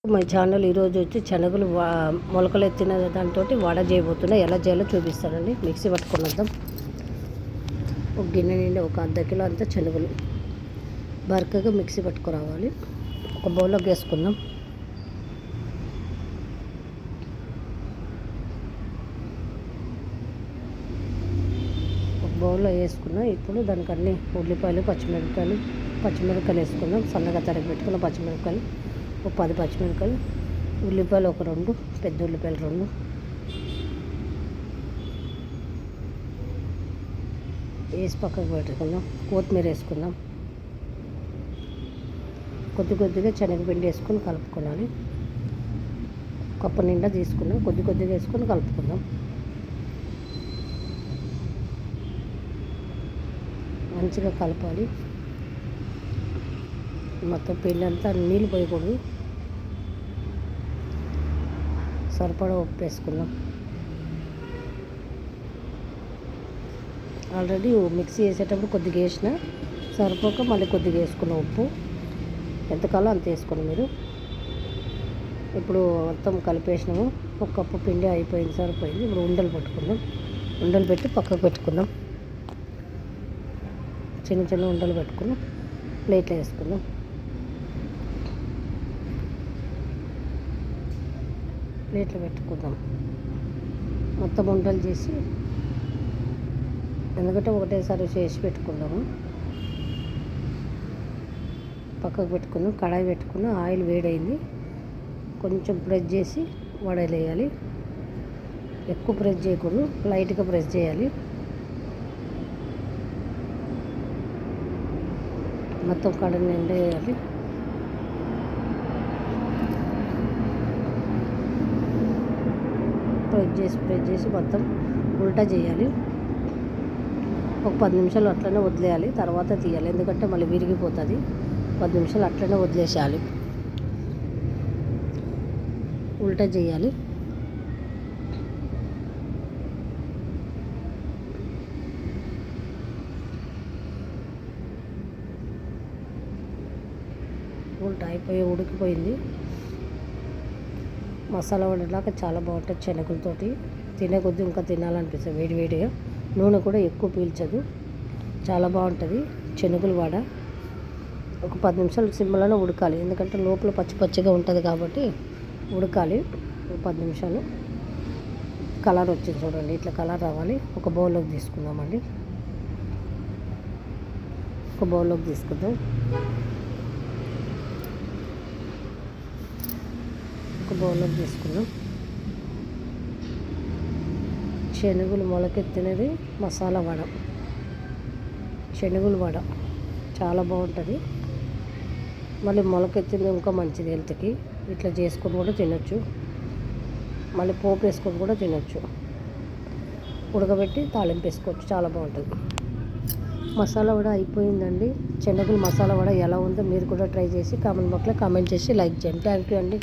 My channel ఈరోజు వచ్చి శనగలు మొలకలు ఎత్తిన దాంతో వడ చేయబోతున్నా. ఎలా చేయాలో చూపిస్తానండి. మిక్సీ పట్టుకొని వద్దాం. ఒక గిన్నె నిండి ఒక అర్ధ కిలో అంతా శనగలు బరకగా మిక్సీ పట్టుకురావాలి. ఒక బౌల్లోకి వేసుకుందాం. ఒక బౌల్లో వేసుకున్నాం. ఇప్పుడు దానికి అన్ని ఉల్లిపాయలు పచ్చిమిరపకాయలు వేసుకుందాం. సన్నగా తరిగి పెట్టుకున్న పచ్చిమిరపకాయలు ఒక 10 పచ్చిమిరపకాయలు, ఉల్లిపాయలు ఒక 2 పెద్ద ఉల్లిపాయలు 2 వేసి పక్కకు పెట్టుకుందాం. కొత్తిమీర వేసుకుందాం. కొద్దిగా శనగపిండి వేసుకొని కలుపుకోవాలి. కప్పు నిండా తీసుకున్నాం. కొద్దిగా వేసుకొని కలుపుకుందాం. మంచిగా కలపాలి. మొత్తం పిండి అంతా నీళ్ళు పోయకూడదు. సరిపడా ఉప్పు వేసుకుందాం. ఆల్రెడీ మిక్సీ వేసేటప్పుడు కొద్దిగా వేసిన సరిపోక మళ్ళీ కొద్దిగా వేసుకున్న ఉప్పు ఎంతకాలం అంత వేసుకోండి మీరు. ఇప్పుడు మొత్తం కలిపేసినాము. ఒక కప్పు పిండి అయిపోయింది, సరిపోయింది. ఇప్పుడు ఉండలు పట్టుకుందాం. ఉండలు పెట్టి పక్కకు పెట్టుకుందాం. చిన్న ఉండలు పెట్టుకుని ప్లేట్లో వేసుకుందాం. ప్లేట్లో పెట్టుకుందాం. మొత్తం ఉండలు చేసి, ఎందుకంటే ఒకటేసారి చేసి పెట్టుకుందాము. పక్కకు పెట్టుకుందాం. కడాయి పెట్టుకున్నాం. ఆయిల్ వేడైంది. కొంచెం ప్రెస్ చేసి వడలు వేయాలి. ఎక్కువ ప్రెస్ చేయకూడదు, లైట్గా ప్రెస్ చేయాలి. మొత్తం కడాయి నిండా వేయాలి. ప్రెస్ చేసి మొత్తం ఉల్టా చేయాలి. ఒక 10 నిమిషాలు అట్లనే వదిలేయాలి. తర్వాత తీయాలి, ఎందుకంటే మళ్ళీ విరిగిపోతుంది. 10 నిమిషాలు అట్లనే వదిలేసేయాలి. ఉల్టా చేయాలి. ఉల్టా అయిపోయి ఉడికిపోయింది. మసాలా వడలాగా చాలా బాగుంటుంది. శనగలతోటి తినే కొద్ది ఇంకా తినాలనిపిస్తుంది వేడివేడిగా. నూనె కూడా ఎక్కువ పీల్చదు. చాలా బాగుంటుంది శనగలు వడ. ఒక 10 నిమిషాలు సిమ్లోనే ఉడకాలి, ఎందుకంటే లోపల పచ్చిగా ఉంటుంది కాబట్టి ఉడకాలి. 10 నిమిషాలు కలర్ వచ్చింది చూడండి. ఇట్లా కలర్ రావాలి. ఒక బౌల్లోకి తీసుకుందామండి. ఒక బౌల్లోకి తీసుకుందాం. బౌల్లోకి తీసుకుందాం. శనగలు మొలకెత్తినది మసాలా వడ, శనగలు వడ చాలా బాగుంటుంది. మళ్ళీ మొలకెత్తింది ఇంకా మంచిది హెల్త్కి. ఇట్లా చేసుకొని కూడా తినొచ్చు. మళ్ళీ పోపు వేసుకొని కూడా తినొచ్చు. ఉడకబెట్టి తాలింపు వేసుకోవచ్చు. చాలా బాగుంటుంది. మసాలా వడ అయిపోయిందండి. శనగలు మసాలా వడ ఎలా ఉందో మీరు కూడా ట్రై చేసి కామెంట్ బాక్స్లో కామెంట్ చేసి లైక్ చేయండి. థ్యాంక్ యూ అండి.